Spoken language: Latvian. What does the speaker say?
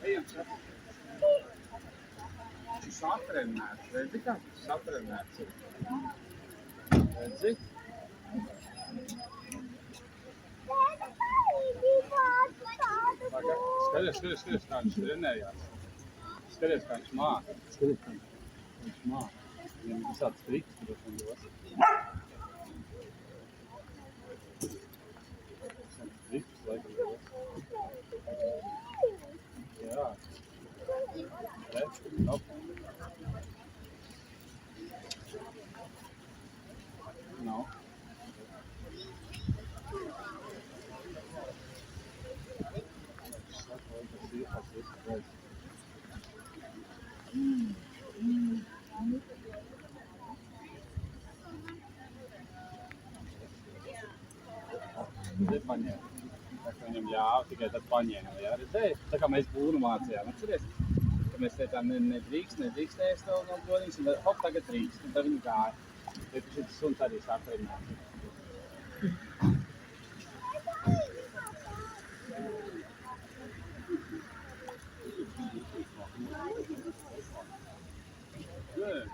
Ejam, šis satrenēts. Redzi, kā šis satrenēts ir? Redzi? Skaties, kā viņš trenējās. Skaties, kā viņš māca. Skaties, kā viņš māca. Viņam visāds triks, kurš man dos. Triks, laikam dos. Jā. Redz, hop. No. Paņēma. Tā kā viņam ļāva, tikai tad paņēma. Jā, redzēji? Tā kā mēs būnu mācījām. Atceries? Ka mēs teicām, nedrīkst ēst no bodiņas, un tad hop, tagad drīkst. Un tad viņi gāja. Bet šis suns arī satrenēts. Good.